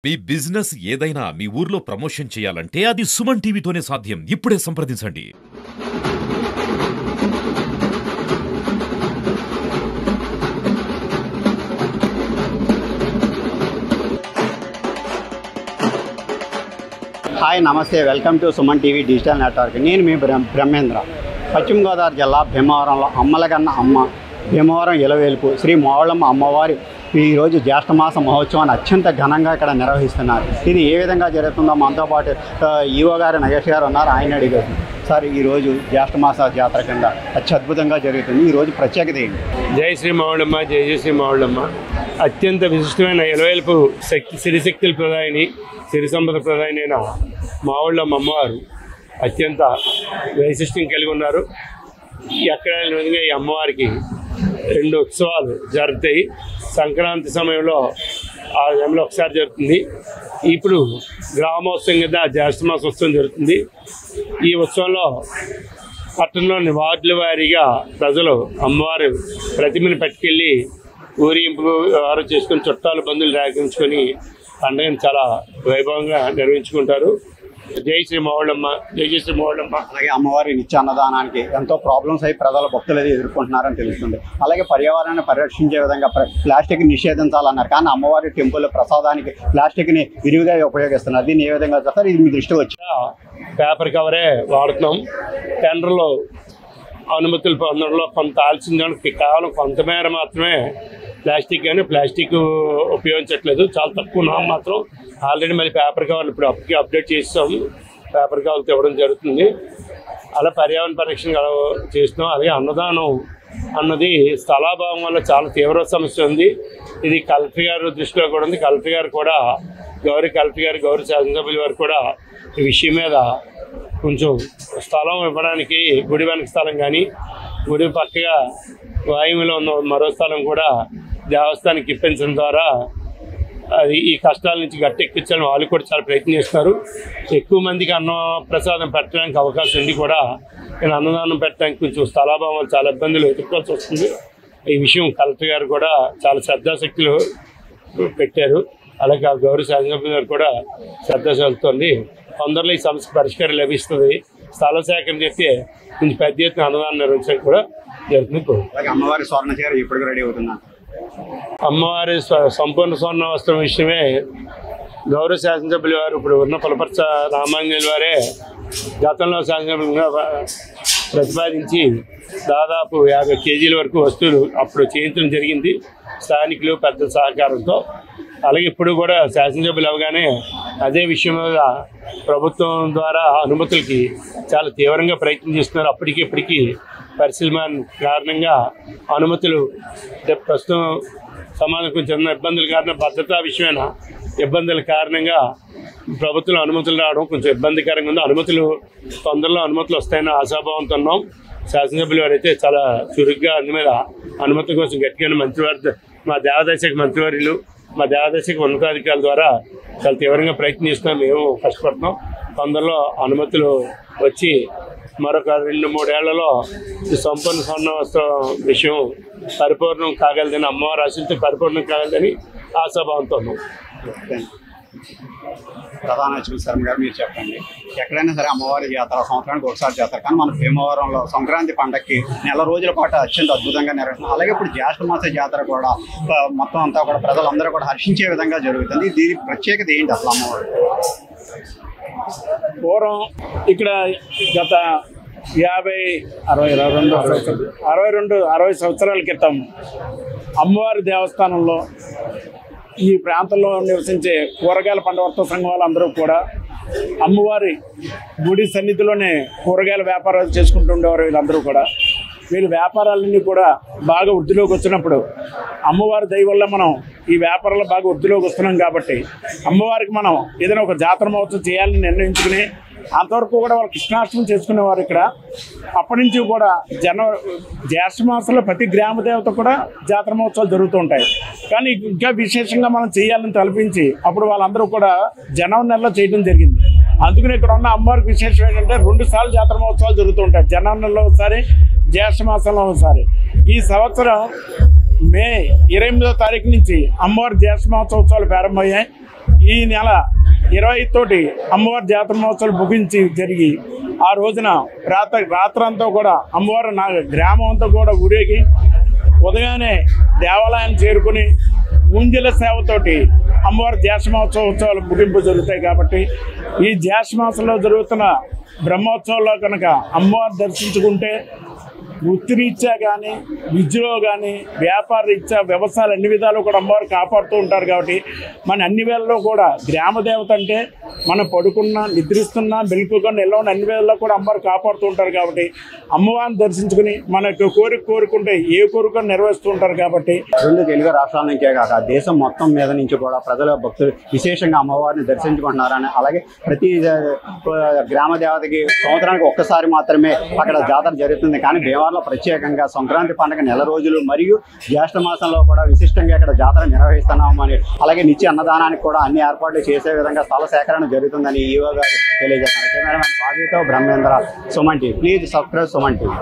మీ business ఏదైనా మీ ఊర్లో promotion చేయాలంటే అది సుమన్ టీవీతోనే సాధ్యం. ఇప్పుడే సంప్రదించండి. హాయ్ నమస్తే, welcome to Suman TV digital network. నేను మీ బ్రహ్మేంద్ర. పశ్చిమ గోదావరి జిల్లా భీమవరంలో అమ్మలగన్న అమ్మ భీమవరం ఇలవేలుపు శ్రీ మావుళ్ళమ్మ అమ్మవారి ఈరోజు జ్యేష్ఠమాస మహోత్సవాన్ని అత్యంత ఘనంగా ఇక్కడ నిర్వహిస్తున్నారు. ఇది ఏ విధంగా జరుగుతుందో మనతో పాటు ఈవో గారు నగేష్ గారు ఉన్నారు. ఆయన అడిగారు, సార్ ఈరోజు జ్యేష్ఠమాస జాతర కింద అత్యద్భుతంగా జరుగుతుంది, ఈరోజు ప్రత్యేకత ఏంటి? జై శ్రీ మావుళ్ళమ్మ, జై జై శ్రీ మావుళ్ళమ్మ. అత్యంత విశిష్టమైన ఇలవేలుపు సిరిశక్తుల ప్రదాయిని, సిరి సంపద ప్రదాయిని అయిన మావుళ్ళమ్మ అమ్మవారు అత్యంత వైశిష్టం కలిగి ఉన్నారు. ఎక్కడ విధంగా ఈ అమ్మవారికి 2 ఉత్సవాలు జరుగుతాయి. సంక్రాంతి సమయంలో ఆ సమయంలో ఒకసారి జరుగుతుంది. ఇప్పుడు గ్రామోత్సవం కింద జ్యేష్ఠమాస ఉత్సవం జరుగుతుంది. ఈ ఉత్సవంలో పట్టణంలోని వార్డుల వారీగా ప్రజలు అమ్మవారు ప్రతిమను పట్టుకెళ్ళి ఊరేగింపు వ్యవహారం చేసుకుని చుట్టాలు బంధువులు రాగించుకొని పండుగను చాలా వైభవంగా నిర్వహించుకుంటారు. జై శ్రీ మావుళ్ళమ్మ, జై జై శ్రీ మావుళ్ళమ్మ. అలాగే అమ్మవారి నిత్య అన్నదానానికి ఎంతో ప్రాబ్లమ్స్ అయి ప్రజల భక్తులు అది ఎదుర్కొంటున్నారని తెలుస్తుంది. అలాగే పర్యావరణాన్ని పరిరక్షించే విధంగా ప్లాస్టిక్ నిషేధించాలన్నారు, కానీ అమ్మవారి టెంపుల్ ప్రసాదానికి ప్లాస్టిక్ని విరివిగా ఉపయోగిస్తున్నారు. దీన్ని ఏ విధంగా చేస్తారు? ఇది మీ దృష్టికి వచ్చి పేపర్ కవరే వాడుతున్నాం. టెండర్లో అనుమతులు పొందడంలో కొంత ఆలస్యం, కేవలం కొంతమేర మాత్రమే ప్లాస్టిక్, కానీ ప్లాస్టిక్ ఉపయోగించట్లేదు, చాలా తక్కువ మాత్రం. ఆల్రెడీ మళ్ళీ పేపర్ కవర్లు ఇప్పుడు అప్డేట్ చేస్తాము, పేపర్ కవర్లు ఇవ్వడం జరుగుతుంది. అలా పర్యావరణ పరిరక్షణ చేస్తున్నాం. అలాగే అన్నదానం అన్నది స్థలాభావం వల్ల చాలా తీవ్ర సమస్య ఉంది. ఇది కలెక్టర్ గారు దృష్టిలో కూడా ఉంది. కలెక్టర్ గారు కూడా కలెక్టర్ గారు, గౌరవ శాసనసభ్యుల వారు కూడా ఈ విషయం మీద కొంచెం స్థలం ఇవ్వడానికి, గుడి వెనక స్థలం కానీ గుడి పక్కగా వాయువులో ఉన్న మరో స్థలం కూడా దేవస్థానానికి ఇప్పించడం ద్వారా అది ఈ కష్టాల నుంచి గట్టెక్కించాలని వాళ్ళు కూడా చాలా ప్రయత్నం చేస్తున్నారు. ఎక్కువ మందికి అన్న ప్రసాదం పెట్టడానికి అవకాశం ఉంది కూడా, నేను అన్నదానం పెట్టడానికి కొంచెం స్థలాభావం వల్ల చాలా ఇబ్బందులు ఎదుర్కోవాల్సి వస్తుంది. ఈ విషయం కలెక్టర్ గారు కూడా చాలా శ్రద్ధాశక్తులు పెట్టారు. అలాగే గౌరవ శాసనసభ్యుల గారు కూడా శ్రద్ధాశక్తులతోంది. తొందరలో ఈ సమస్యకు పరిష్కారం లభిస్తుంది. స్థల సేకరణ చేస్తే కొంచెం పెద్ద ఎత్తున అన్నదానం నిర్వహించడానికి కూడా జరుగుతుంది. అమ్మవారి స్వర్ణ చీర ఇప్పుడు రెడీ అవుతున్నారు. అమ్మవారి సంపూర్ణ స్వర్ణ వస్త్రం విషయమే గౌరవ శాసనసభ్యుల వారు, ఇప్పుడు ఉన్న పులపర్చ రామాంజనేయుల వారే గతంలో శాసనసభ్యులుగా ప్రతిపాదించి దాదాపు 50 కేజీల వరకు వస్తువులు అప్పుడు చేయించడం జరిగింది, స్థానికులు పెద్దల సహకారంతో. అలాగే ఇప్పుడు కూడా శాసనసభ్యులు అవగానే అదే విషయం మీద ప్రభుత్వం ద్వారా అనుమతులకి చాలా తీవ్రంగా ప్రయత్నం చేస్తున్నారు. అప్పటికి ఇప్పటికీ పరిశీలన కారణంగా అనుమతులు ప్రస్తుతం సమాజం కొంచెం ఇబ్బందుల కారణం, భద్రతా విషయమైన ఇబ్బందుల కారణంగా ప్రభుత్వం అనుమతులు రావడం కొంచెం ఇబ్బందికరంగా ఉంది. అనుమతులు తొందరలో అనుమతులు వస్తాయని ఆశాభావంతో ఉన్నాం. శాసనసభ్యులు వారైతే చాలా చురుగ్గా అందు మీద అనుమతుల కోసం గట్టిగా మంత్రివారి, మా దేవాదాయ మంత్రివర్యులు, మా దేవాదాయ ఉన్నతాధికారుల ద్వారా చాలా తీవ్రంగా ప్రయత్నం చేస్తున్నాం. మేము కష్టపడుతున్నాం. తొందరలో అనుమతులు వచ్చి మరొక 2-3 ఏళ్లలో ఈ సంపూర్ణ స్వర్ణ వస్త్రం విషయం పరిపూర్ణం కాగలదని, అమ్మవారి ఆశలతో పరిపూర్ణం కాగలదని ఆశాభావంతో ఉన్నాం. ప్రధాన అర్చకులు శర్మ గారు, మీరు చెప్పండి, ఎక్కడైనా సరే అమ్మవారి జాతర సంవత్సరానికి ఒకసారి చేస్తారు, కానీ మన భీమవరంలో సంక్రాంతి పండగకి 4 రోజుల పాటు అత్యంత అద్భుతంగా నిర్వహిస్తుంది. అలాగే ఇప్పుడు జ్యేష్ఠమాస జాతర కూడా మొత్తం అంతా కూడా ప్రజలందరూ కూడా హర్షించే విధంగా జరుగుతుంది. దీని ప్రత్యేకత ఏంటి అసలు అమ్మవారు? పూర్వం ఇక్కడ గత 60 సంవత్సరాల క్రితం అమ్మవారి దేవస్థానంలో ఈ ప్రాంతంలో నివసించే కూరగాయల పంటవర్త సంఘం వాళ్ళందరూ కూడా అమ్మవారి గుడి సన్నిధిలోనే కూరగాయల వ్యాపారాలు చేసుకుంటూ ఉండేవారు. వీళ్ళందరూ కూడా వీళ్ళ వ్యాపారాలన్నీ కూడా బాగా వృద్ధిలోకి వచ్చినప్పుడు అమ్మవారి దయ వల్ల మనం ఈ వ్యాపారాలు బాగా వృద్ధిలోకి వస్తున్నాం కాబట్టి అమ్మవారికి మనం ఏదైనా ఒక జాతర మహోత్సవం చేయాలని నిర్ణయించుకుని అంతవరకు కూడా వాళ్ళు కృష్ణాష్టమి చేసుకునేవారు ఇక్కడ. అప్పటి నుంచి కూడా జ్యేష్ఠ మాసంలో ప్రతి గ్రామ దేవత కూడా జాతర మహోత్సవాలు జరుగుతూ ఉంటాయి. కానీ ఇంకా విశేషంగా మనం చేయాలని తలపించి అప్పుడు వాళ్ళందరూ కూడా జనవరి నెలలో చేయడం జరిగింది. అందుకని ఇక్కడ ఉన్న అమ్మవారికి విశేషం ఏంటంటే 2 సార్లు జాతర మహోత్సవాలు జరుగుతూ ఉంటాయి. జనవరి నెలలో ఒకసారి, జ్యేష్ఠ మాసంలో ఒకసారి. ఈ సంవత్సరం మే 28వ తారీఖు నుంచి అమ్మవారి జ్యేష్ఠ మహోత్సవాలు ప్రారంభమయ్యాయి. ఈ నెల 20 తోటి అమ్మవారి జాతర మహోత్సవాలు ముగించి జరిగి ఆ రోజున రాత్రంతా కూడా అమ్మవారు నా గ్రామం అంతా కూడా ఊరేగి ఉదయాన్నే దేవాలయాన్ని చేరుకుని ఊంజల సేవతోటి అమ్మవారి జ్యేష్ఠ ఉత్సవాలు ముగింపు జరుగుతాయి. కాబట్టి ఈ జ్యేష్ఠ మాసంలో జరుగుతున్న బ్రహ్మోత్సవాల్లో కనుక అమ్మవారు దర్శించుకుంటే వృత్తిరీత్యా కానీ విద్యలో కానీ వ్యాపార రీత్యా వ్యవసాయాలు అన్ని విధాలు కూడా అమ్మవారు కాపాడుతూ ఉంటారు. కాబట్టి మన అన్ని వేళల్లో కూడా గ్రామ దేవత అంటే మనం పడుకున్నా నిద్రిస్తున్నా మెలుకున్నా ఎలా ఉన్న అన్ని వేళల్లో కూడా అమ్మవారు కాపాడుతూ ఉంటారు. కాబట్టి అమ్మవారిని దర్శించుకుని మనకు కోరుకుంటే ఏ కోరిక నెరవేరుస్తూ ఉంటారు. కాబట్టి 2 తెలుగు రాష్ట్రాల నుంచే కాక దేశం మొత్తం మీద నుంచి కూడా ప్రజల భక్తులు విశేషంగా అమ్మవారిని దర్శించుకుంటున్నారని, అలాగే ప్రతి గ్రామ దేవతకి సంవత్సరానికి ఒక్కసారి మాత్రమే అక్కడ జాతర జరుగుతుంది. కానీ భీమవరంలో ప్రత్యేకంగా సంక్రాంతి పండుగ నెల రోజులు మరియు జ్యేష్ఠ మాసంలో కూడా విశిష్టంగా ఇక్కడ జాతర నిర్వహిస్తున్నామని, అలాగే నిత్య అన్నదానానికి కూడా అన్ని ఏర్పాట్లు చేసే విధంగా స్థల సేకరణ జరుగుతుందని ఈవో గారు తెలియజేస్తున్నారు. కెమెరామెన్ బాబీతో Brahmendra, Suman TV. Please subscribe Suman TV.